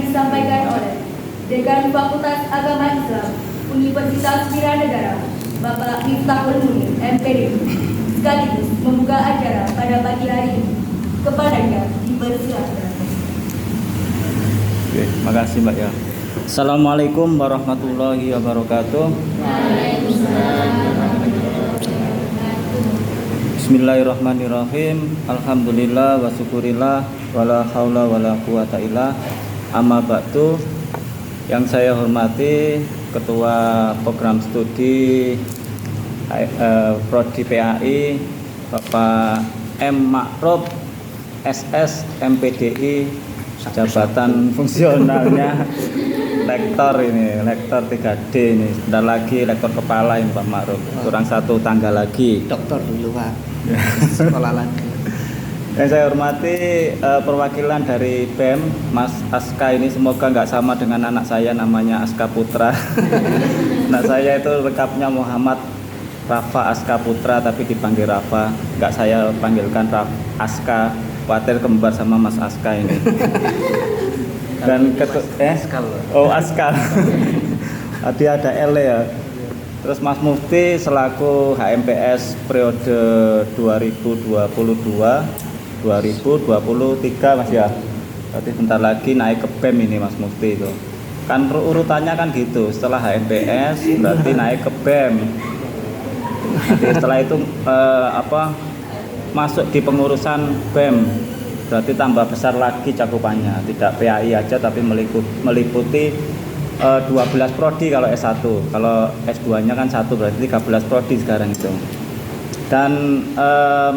disampaikan oleh Dekan Fakultas Agama Islam Universitas Wiranegara, Bapak Miftahul Munir, MPD, sekaligus membuka acara pada pagi hari ini. Kepadanya dipersilakan. Oke, makasih Mbak ya. Assalamualaikum warahmatullahi wabarakatuh. Bismillahirrahmanirrahim. Alhamdulillah wa syukurillah wala haula wala quwata illa amma ba'du. Yang saya hormati Ketua Program Studi Prodi PAI Bapak M. Ma'ruf SS MPDI, jabatan fungsionalnya lektor ini, lektor 3D ini. Sebentar lagi lektor kepala ini Pak Ma'ruf. Kurang satu tangga lagi. Dokter dulu Pak. Sekolah lagi. Yang saya hormati perwakilan dari BEM, Mas Aska ini, semoga nggak sama dengan anak saya namanya Aska Putra. Anak saya itu lengkapnya Muhammad Rafa Aska Putra, tapi dipanggil Rafa. Nggak saya panggilkan Aska, khawatir kembar sama Mas Aska ini. Dan Aska. Tadi ada L ya. Terus Mas Mufti selaku HMPS periode 2022-2023 Mas ya. Berarti bentar lagi naik ke BEM ini Mas Mufti itu. Kan urutannya kan gitu. Setelah HMPS berarti naik ke BEM. Nanti setelah itu masuk di pengurusan BEM. Berarti tambah besar lagi cakupannya, tidak PAI aja tapi meliputi 12 prodi kalau S1. Kalau S2-nya kan 1, berarti 13 prodi sekarang itu. Dan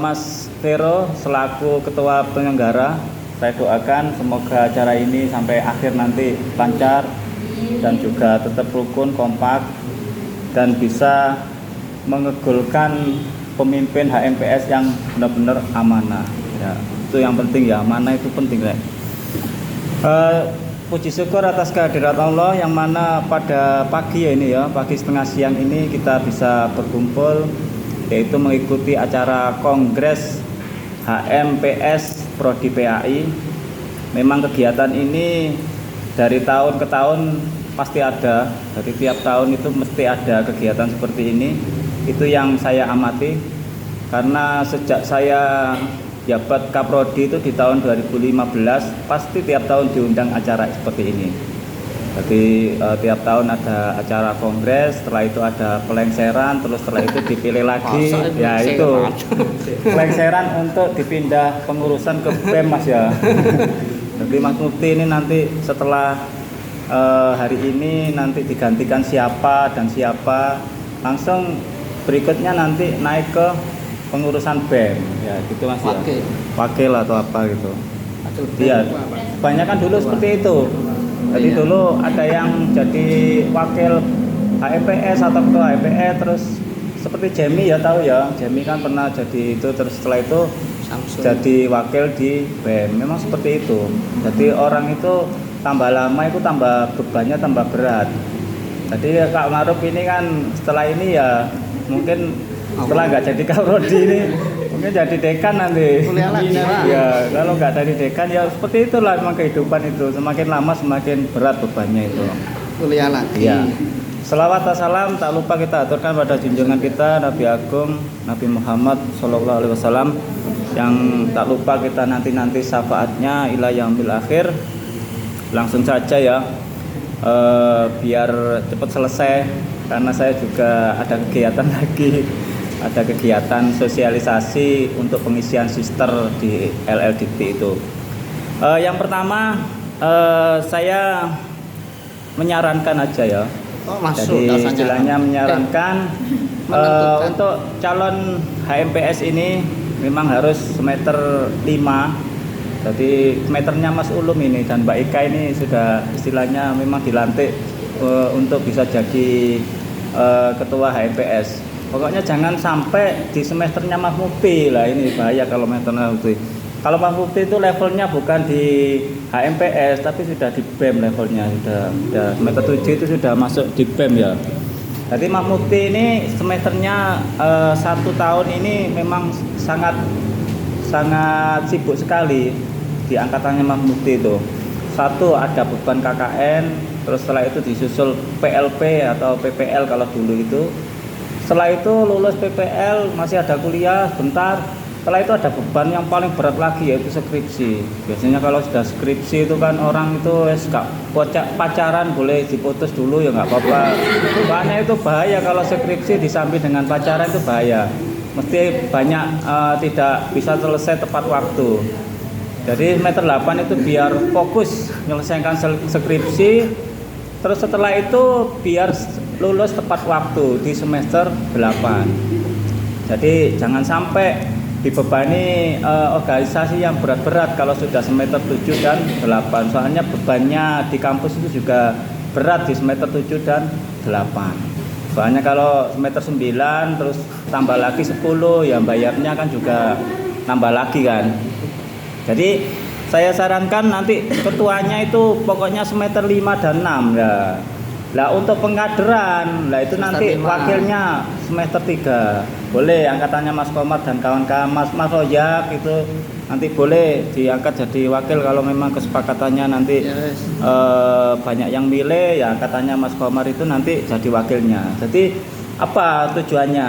Mas Vero selaku ketua penyelenggara, saya doakan semoga acara ini sampai akhir nanti lancar dan juga tetap rukun, kompak, dan bisa mengegulkan pemimpin HMPS yang benar-benar amanah ya. Itu yang penting ya, mana itu penting ya. Puji syukur atas kehadirat Allah yang mana pada pagi ini ya, pagi setengah siang ini kita bisa berkumpul, yaitu mengikuti acara Kongres HMPS Prodi PAI. Memang kegiatan ini dari tahun ke tahun pasti ada, jadi tiap tahun itu mesti ada kegiatan seperti ini. Itu yang saya amati, karena sejak saya jabat Kaprodi itu di tahun 2015 pasti tiap tahun diundang acara seperti ini. Jadi tiap tahun ada acara kongres, setelah itu ada pelengseran, terus setelah itu dipilih lagi. Ya itu pelengseran untuk dipindah pengurusan ke BEM Mas ya. Jadi Mas Mufti ini nanti setelah hari ini nanti digantikan siapa dan siapa, langsung berikutnya nanti naik ke pengurusan BEM ya gitu Mas ya. Wakil atau apa gitu. Iya. Banyak kan dulu seperti itu. Jadi dulu ada yang jadi wakil HMPS atau ketua HMPS, terus seperti Jemi ya, tahu ya. Jemi kan pernah jadi itu, terus setelah itu jadi wakil di BEM. Memang seperti itu. Jadi orang itu tambah lama itu tambah bebannya tambah berat. Jadi Kak Ma'ruf ini kan setelah ini ya mungkin setelah nggak jadi Kaprodi ini mungkin jadi dekan nanti. Ya kalau nggak jadi dekan ya seperti itulah memang kehidupan itu, semakin lama semakin berat bebannya itu. Kuliah lagi. Ya. Selawat dan salam tak lupa kita aturkan pada junjungan kita Nabi Agung Nabi Muhammad SAW, yang tak lupa kita nanti syafaatnya ila yaumil akhir. Langsung saja ya, biar cepat selesai karena saya juga ada kegiatan lagi. Ada kegiatan sosialisasi untuk pengisian sister di LLDT itu. Yang pertama saya menyarankan aja ya. Jadi istilahnya menyarankan untuk calon HMPS ini memang harus semester 5. Jadi semesternya Mas Ulum ini dan Mbak Ika ini sudah istilahnya memang dilantik untuk bisa jadi ketua HMPS. Pokoknya jangan sampai di semesternya Mas Mufti lah, ini bahaya kalau semesternya Mufti. Kalau Mas Mufti itu levelnya bukan di HMPS tapi sudah di BEM levelnya, sudah semester 7 itu sudah masuk di BEM ya. Jadi Mas Mufti ini semesternya 1 tahun ini memang sangat sibuk sekali di angkatannya Mas Mufti itu. satu ada beban KKN, terus setelah itu disusul PLP atau PPL kalau dulu itu. Setelah itu lulus PPL masih ada kuliah bentar. Setelah itu ada beban yang paling berat lagi yaitu skripsi. Biasanya kalau sudah skripsi itu kan orang itu gak pacaran boleh diputus dulu ya nggak apa-apa. Soalnya itu bahaya kalau skripsi disambi dengan pacaran itu bahaya. Mesti banyak tidak bisa selesai tepat waktu. Jadi semester 8 itu biar fokus menyelesaikan skripsi. Terus setelah itu biar lulus tepat waktu di semester 8. Jadi jangan sampai dibebani organisasi yang berat-berat kalau sudah semester 7 dan 8. Soalnya bebannya di kampus itu juga berat di semester 7 dan 8. Soalnya kalau semester 9 terus tambah lagi 10 ya bayarnya kan juga tambah lagi kan. Jadi saya sarankan nanti ketuanya itu pokoknya semester 5 dan 6 ya. Lah untuk pengkaderan, lah itu nanti wakilnya semester 3. Boleh angkatannya Mas Komar dan kawan-kawan Mas Rojak itu nanti boleh diangkat jadi wakil kalau memang kesepakatannya nanti banyak yang milih ya angkatannya Mas Komar itu nanti jadi wakilnya. Jadi apa tujuannya?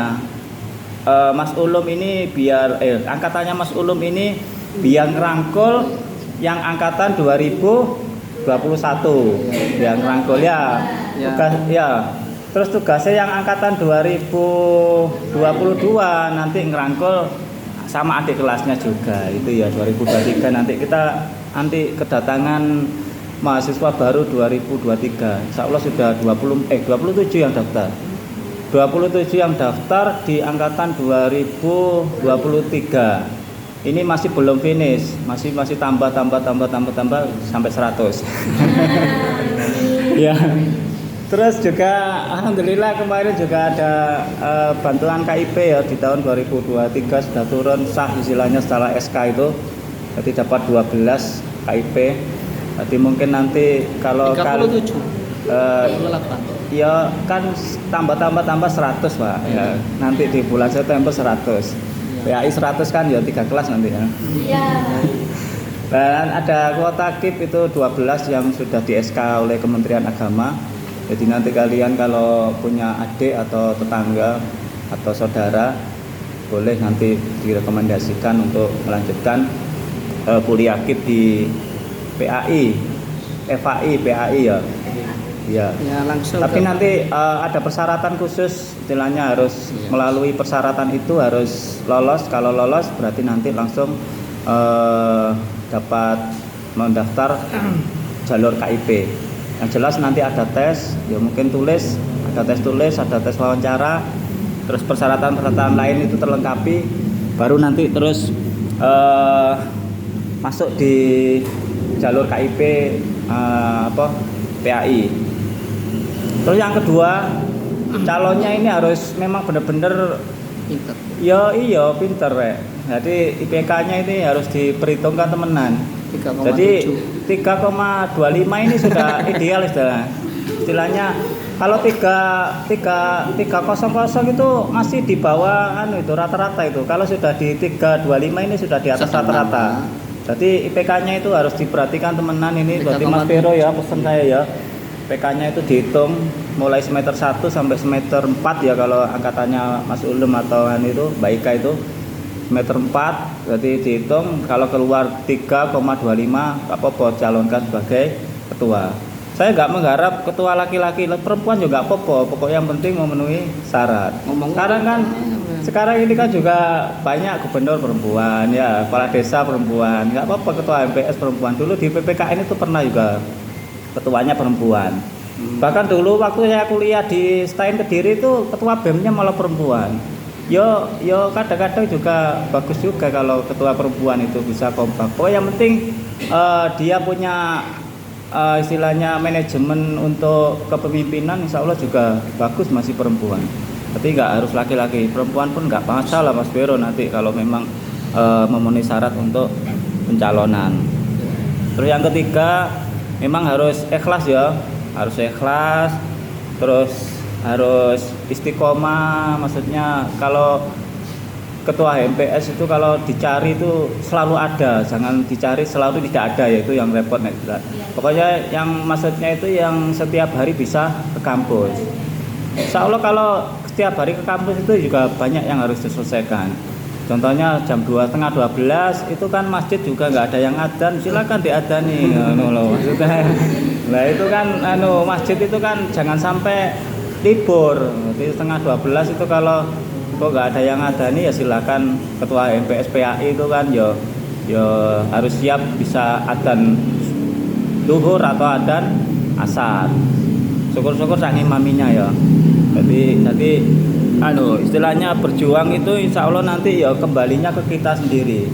Mas Ulum ini biar angkatannya Mas Ulum ini biar ngerangkul yang angkatan 2021 yang ngerangkul ya. Tugas ya. Terus tugasnya yang angkatan 2022 nanti ngerangkul sama adik kelasnya juga itu ya 2023 nanti kita kedatangan mahasiswa baru 2023. Insya Allah sudah 27 yang daftar. 27 yang daftar di angkatan 2023. Ini masih belum finish, masih tambah sampai 100. Ya. Terus juga alhamdulillah kemarin juga ada bantuan KIP ya di tahun 2023 sudah turun sah istilahnya setelah SK itu. Jadi dapat 12 KIP. Jadi mungkin nanti kalau 37 ya kan tambah 100 Pak. Ya, nanti di bulan September 100. PAI 100 kan ya 3 kelas nanti ya. Iya. Dan ada kuota KIP itu 12 yang sudah di SK oleh Kementerian Agama. Jadi nanti kalian kalau punya adik atau tetangga atau saudara boleh nanti direkomendasikan untuk melanjutkan kuliah KIP di PAI, PAI ya. Ya. Ya langsung. Tapi nanti ada persyaratan khusus, istilahnya harus melalui persyaratan itu harus lolos. Kalau lolos berarti nanti langsung dapat mendaftar jalur KIP. Yang jelas nanti ada tes, ya mungkin tulis, ada tes tulis, ada tes wawancara, terus persyaratan-persyaratan lain itu terlengkapi, baru nanti terus masuk di jalur KIP PAI. Terus yang kedua, calonnya ini harus memang benar-benar pinter. iya pinter ya. Jadi IPK-nya ini harus diperhitungkan temenan. 3,7. Jadi 3,25 ini sudah ideal istilahnya. Kalau 300 itu masih di bawah itu rata-rata itu. Kalau sudah di 325 ini sudah di atas rata-rata. Jadi IPK-nya itu harus diperhatikan temenan ini. Berarti Mas Vero ya pesan saya ya. PK-nya itu dihitung mulai semester 1 sampai semester 4 ya kalau angkatannya Mas Ulum atau itu Baika itu semester 4 berarti dihitung kalau keluar 3,25 apa-apa calonkan sebagai ketua. Saya nggak mengharap ketua laki-laki, perempuan juga apa-apa, pokoknya yang penting memenuhi syarat. Sekarang ini kan juga banyak gubernur perempuan ya, kepala desa perempuan, nggak apa-apa ketua MPS perempuan. Dulu di PPKN itu pernah juga ketuanya perempuan. Bahkan dulu waktu saya kuliah di STAIN Kediri itu ketua BEM-nya malah perempuan. Yo kadang-kadang juga bagus juga kalau ketua perempuan itu bisa kompak. Yang penting dia punya istilahnya manajemen untuk kepemimpinan, insya Allah juga bagus masih perempuan. Tapi nggak harus laki-laki, perempuan pun nggak masalah Mas Vero nanti kalau memang memenuhi syarat untuk pencalonan. Terus yang ketiga memang harus ikhlas ya, terus harus istiqomah, maksudnya kalau ketua HMPS itu kalau dicari itu selalu ada, jangan dicari selalu tidak ada, yaitu yang repot nek. Pokoknya yang maksudnya itu yang setiap hari bisa ke kampus. Insya Allah kalau setiap hari ke kampus itu juga banyak yang harus diselesaikan. Contohnya jam 11:30 itu kan masjid juga nggak ada yang adzan, silakan diadzani. Maksudnya, nah itu kan masjid itu kan jangan sampai libur. Jadi 11:30 itu kalau kok nggak ada yang adzani ya silakan ketua MPS PAI itu kan yo harus siap bisa adzan duhur atau adzan asar. Syukur-syukur sang imaminya ya. Jadi istilahnya berjuang itu insya Allah nanti ya kembalinya ke kita sendiri.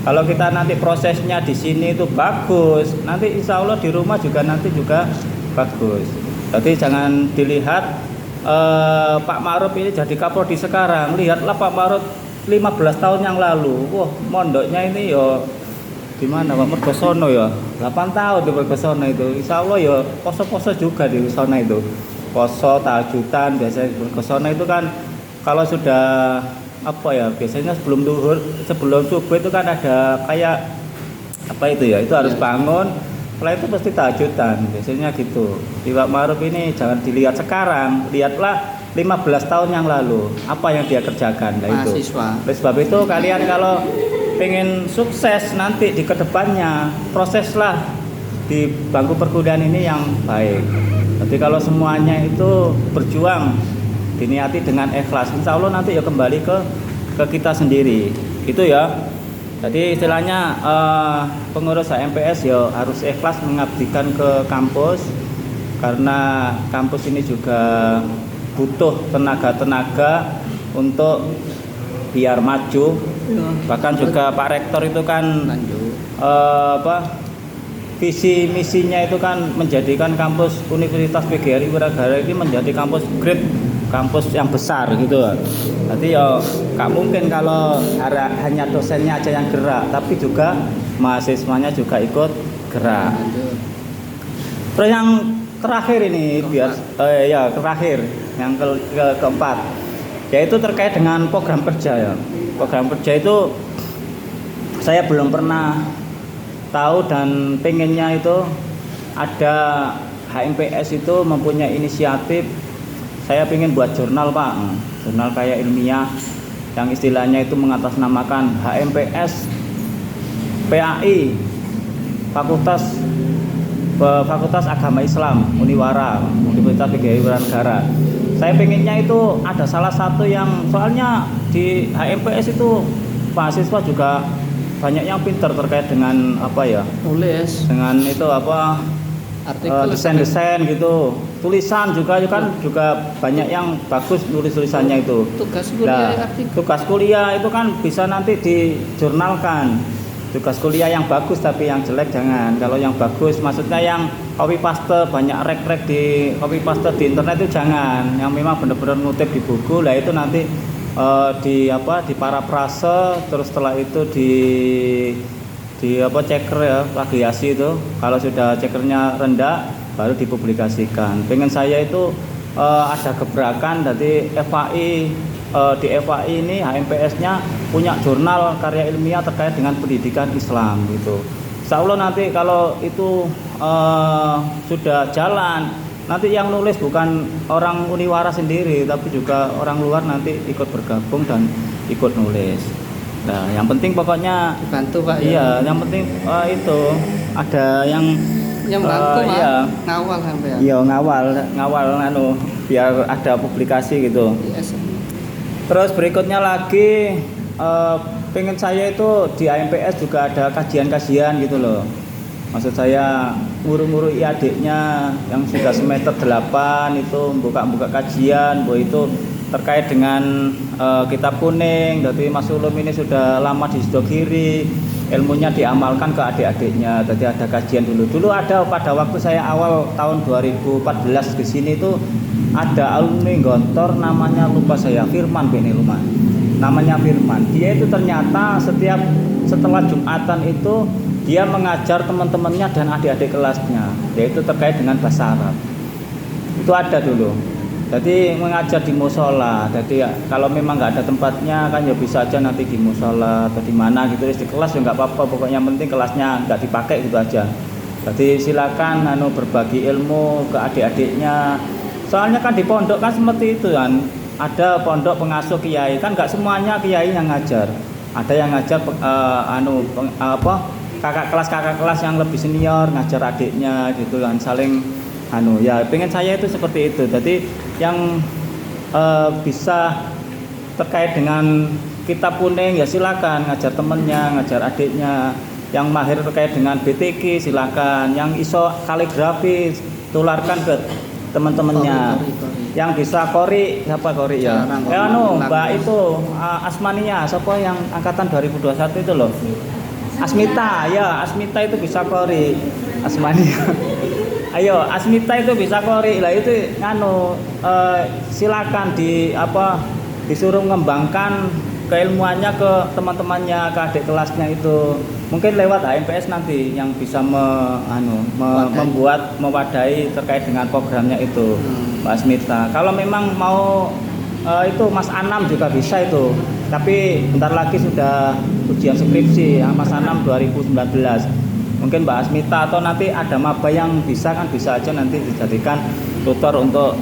Kalau kita nanti prosesnya di sini itu bagus, nanti insya Allah di rumah juga nanti juga bagus. Jadi jangan dilihat Pak Ma'ruf ini jadi Kapolri sekarang, lihatlah Pak Ma'ruf 15 tahun yang lalu. Wah, mondoknya ini yo di mana Pak Mergosono ya 8 tahun di Mergosono itu. Insya Allah ya poso-poso juga di sana itu. Poso tajudan biasanya Mergosono itu kan kalau sudah biasanya sebelum duhur, sebelum subuh itu kan ada kayak itu harus bangun. Setelah itu pasti tajudan, biasanya gitu. Di Pak Ma'ruf ini jangan dilihat sekarang, lihatlah 15 tahun yang lalu apa yang dia kerjakan. Nah itu. Oleh sebab itu kalian kalau pengen sukses nanti di kedepannya, proseslah di bangku perkuliahan ini yang baik. Jadi kalau semuanya itu berjuang, diniati dengan ikhlas, insya Allah nanti ya kembali ke kita sendiri. Itu ya. Jadi istilahnya pengurus HMPS ya harus ikhlas mengabdikan ke kampus, karena kampus ini juga butuh tenaga-tenaga untuk biar maju. Bahkan juga Pak Rektor itu kan visi misinya itu kan menjadikan kampus Universitas PGRI Wiragara ini menjadi kampus grade, kampus yang besar gitu. Nanti ya gak mungkin kalau hanya dosennya aja yang gerak, tapi juga mahasiswanya juga ikut gerak. Terus yang terakhir ini terakhir yang keempat, yaitu terkait dengan program kerja ya. Program kerja itu saya belum pernah tahu dan pengennya itu ada HMPS itu mempunyai inisiatif. Saya pengen buat jurnal Pak, jurnal kayak ilmiah yang istilahnya itu mengatasnamakan HMPS PAI Fakultas Agama Islam Uniwara Universitas PGRI Wiragara. Saya pengennya itu ada salah satu yang, soalnya di HMPS itu mahasiswa juga banyak yang pintar terkait dengan nulis, dengan itu desain gitu, tulisan juga banyak yang bagus nulis tulisannya itu. Tugas kuliah itu kan bisa nanti dijurnalkan. Tugas kuliah yang bagus, tapi yang jelek jangan. Kalau yang bagus maksudnya yang copy paste, banyak rek di copy paste di internet itu jangan. Yang memang benar-benar ngutip di buku, lah itu nanti di parafrase, terus setelah itu di ceker ya, plagiasi itu. Kalau sudah cekernya rendah baru dipublikasikan. Pengen saya itu ada gebrakan dari FAI, di FAI ini HMPS-nya punya jurnal karya ilmiah terkait dengan pendidikan Islam gitu. Insya Allah nanti kalau itu sudah jalan, nanti yang nulis bukan orang Uniwara sendiri, tapi juga orang luar nanti ikut bergabung dan ikut nulis. Nah, yang penting pokoknya dibantu Pak. Iya, yang penting itu ada yang bantu Pak. Iya. Ngawal sampai ya. Iya, ngawal biar ada publikasi gitu. Yes. Terus berikutnya lagi pengen saya itu di HMPS juga ada kajian-kajian gitu loh. Maksud saya guru-guru IAD-nya yang sudah semester 8 itu buka kajian, bahwa itu terkait dengan kitab kuning. Jadi Mas Ulum ini sudah lama di Sidogiri, ilmunya diamalkan ke adik-adiknya. Jadi ada kajian dulu ada pada waktu saya awal tahun 2014 ke sini itu ada alumni Gontor, namanya lupa saya, Firman namanya Firman. Dia itu ternyata setelah Jumatan itu dia mengajar teman-temannya dan adik-adik kelasnya, yaitu terkait dengan bahasa Arab. Itu ada dulu. Jadi mengajar di musola. Jadi ya, kalau memang nggak ada tempatnya kan ya bisa aja nanti di musola atau di mana gitu. Di kelas ya nggak apa-apa. Pokoknya yang penting kelasnya nggak dipakai gitu aja. Jadi silakan berbagi ilmu ke adik-adiknya. Soalnya kan di pondok kan seperti itu kan. Ada pondok pengasuh kiai kan nggak semuanya kiai yang ngajar. Ada yang ngajar kakak kelas yang lebih senior ngajar adiknya gitu kan, saling ya pengen saya itu seperti itu. Jadi yang bisa terkait dengan kitab kuning ya silakan ngajar temennya, ngajar adiknya. Yang mahir terkait dengan BTK silakan, yang iso kaligrafi tularkan ke teman-temannya. Yang bisa kori siapa kori ya? Mbak itu Asmania, siapa yang angkatan 2021 itu loh. Asmita ya, Asmita itu bisa kori. Asmania. Ayo, Asmita itu bisa kori. Lah itu silakan disuruh mengembangkan keilmuannya ke teman-temannya, ke adik kelasnya itu. Mungkin lewat HMPS nanti yang bisa membuat mewadai terkait dengan programnya itu, Mbak Asmita. Kalau memang mau itu Mas Anam juga bisa itu. Tapi bentar lagi sudah ujian skripsi ya, Mas Anam 2019. Mungkin Mbak Asmita atau nanti ada maba yang bisa aja nanti dijadikan tutor untuk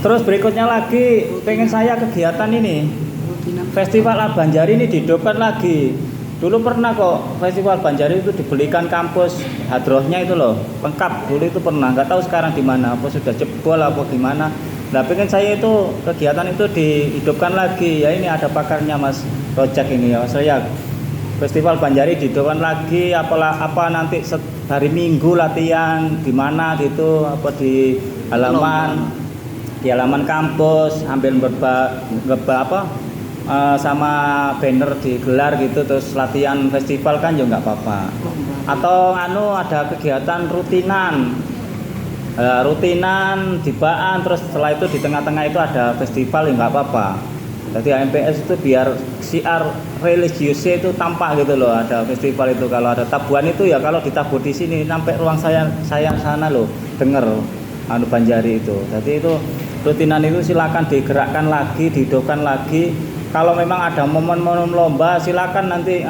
Terus berikutnya lagi pengen saya kegiatan ini. Festival Al-Banjari ini dihidupkan lagi. Dulu pernah kok Festival Banjari itu dibelikan kampus hadrohnya itu loh, lengkap. Dulu itu pernah, nggak tahu sekarang di mana, apa sudah jebol apa gimana. Nah, pengen saya itu kegiatan itu dihidupkan lagi. Ya ini ada pakarnya Mas Rojak ini ya, saya Festival Banjari dihidupkan lagi. Apa nanti hari Minggu latihan di mana gitu, apa di halaman kampus ambil sama banner digelar gitu, terus latihan festival kan ya nggak apa-apa. Atau ada kegiatan rutinan dibaan, terus setelah itu di tengah-tengah itu ada festival ya nggak apa-apa. Jadi HMPS itu biar siar religiusnya itu tampak gitu loh, ada festival itu. Kalau ada tabuhan itu ya kalau ditabur di sini sampai ruang saya sana loh denger Banjari itu. Jadi itu rutinan itu silakan digerakkan lagi, dihidupkan lagi. Kalau memang ada momen-momen lomba silakan nanti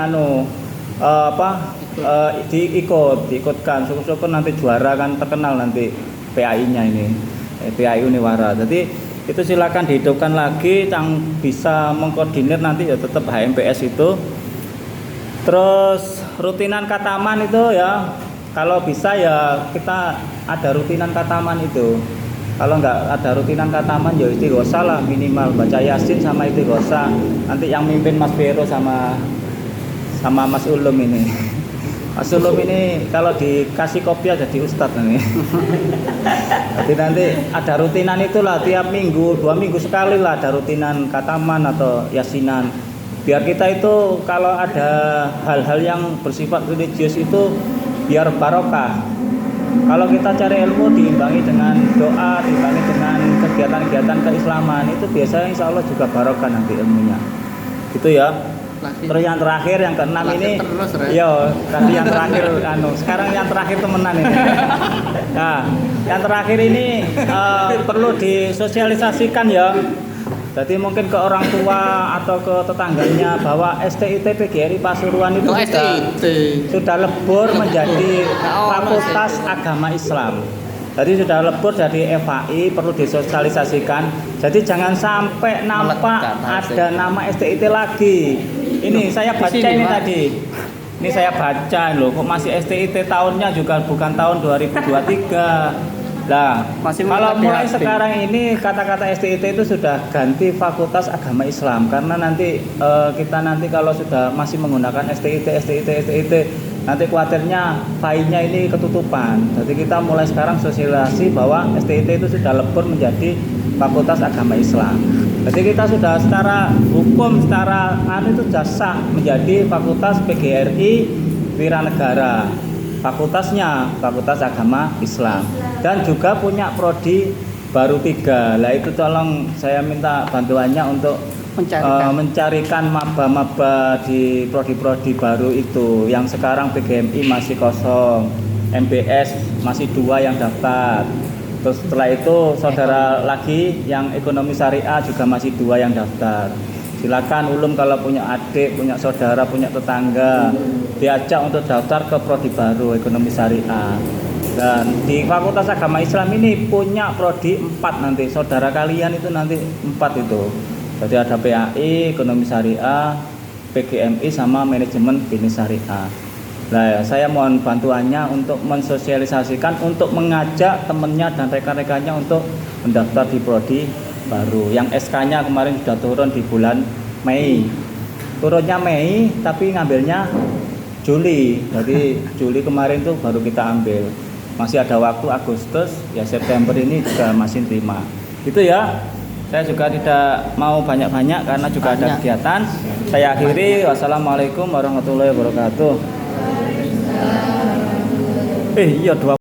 diikutkan. Syukur-syukur nanti juara kan terkenal nanti PAI-nya ini. PAI Uniwara. Jadi itu silakan dihidupkan lagi, yang bisa mengkoordinir nanti ya tetap HMPS itu. Terus rutinan kataman itu ya kalau bisa ya kita ada rutinan kataman itu. Kalau nggak ada rutinan kataman ya istighosah lah minimal, baca Yasin sama istighosah. Nanti yang mimpin Mas Vero sama Mas Ulum ini. Mas Ulum ini kalau dikasih kopiah jadi ustadz nih. Jadi nanti ada rutinan itulah tiap minggu, 2 minggu sekali lah ada rutinan kataman atau yasinan. Biar kita itu kalau ada hal-hal yang bersifat religius itu biar barokah. Kalau kita cari ilmu diimbangi dengan doa, diimbangi dengan kegiatan-kegiatan keislaman, itu biasanya insya Allah juga barokah nanti ilmunya. Gitu ya. Terus yang terakhir, yang keenam ini, tadi yang terakhir, sekarang yang terakhir temenan ini. Nah, yang terakhir ini perlu disosialisasikan ya. Jadi mungkin ke orang tua atau ke tetangganya bahwa STIT PGRI Pasuruan itu sudah lebur menjadi Fakultas Agama Islam. Jadi sudah lebur dari FAI, perlu disosialisasikan. Jadi jangan sampai nampak ada nama STIT lagi. Ini saya baca ini tadi. Ini saya baca loh, kok masih STIT tahunnya juga bukan tahun 2023. Nah, kalau mulai sekarang ini kata-kata STIT itu sudah ganti Fakultas Agama Islam, karena nanti kita kalau sudah masih menggunakan STIT nanti khawatirnya FAI-nya ini ketutupan. Jadi kita mulai sekarang sosialisasi bahwa STIT itu sudah lebur menjadi Fakultas Agama Islam. Jadi kita sudah secara hukum, secara itu sudah sah menjadi Fakultas PGRI Wiranegara. Fakultasnya Fakultas Agama Islam dan juga punya prodi baru 3. Lah itu tolong saya minta bantuannya untuk mencarikan maba-maba di prodi-prodi baru itu yang sekarang PGMI masih kosong, MBS masih 2 yang daftar. Terus setelah itu saudara lagi yang ekonomi syariah juga masih 2 yang daftar. Silakan ulum kalau punya adik, punya saudara, punya tetangga, diajak untuk daftar ke prodi baru ekonomi syariah. Dan di Fakultas Agama Islam ini punya prodi 4 nanti. Saudara kalian itu nanti 4 itu. Jadi ada PAI, ekonomi syariah, PGMI sama manajemen bisnis syariah. Nah, saya mohon bantuannya untuk mensosialisasikan, untuk mengajak temennya dan rekan-rekannya untuk mendaftar di prodi baru. Yang SK-nya kemarin sudah turun di bulan Mei. Turunnya Mei, tapi ngambilnya Juli. Jadi Juli kemarin tuh baru kita ambil. Masih ada waktu Agustus, ya September ini juga masih terima. Gitu ya. Saya juga tidak mau banyak-banyak karena juga ada kegiatan. Saya akhiri. Wassalamualaikum warahmatullahi wabarakatuh. Iya 2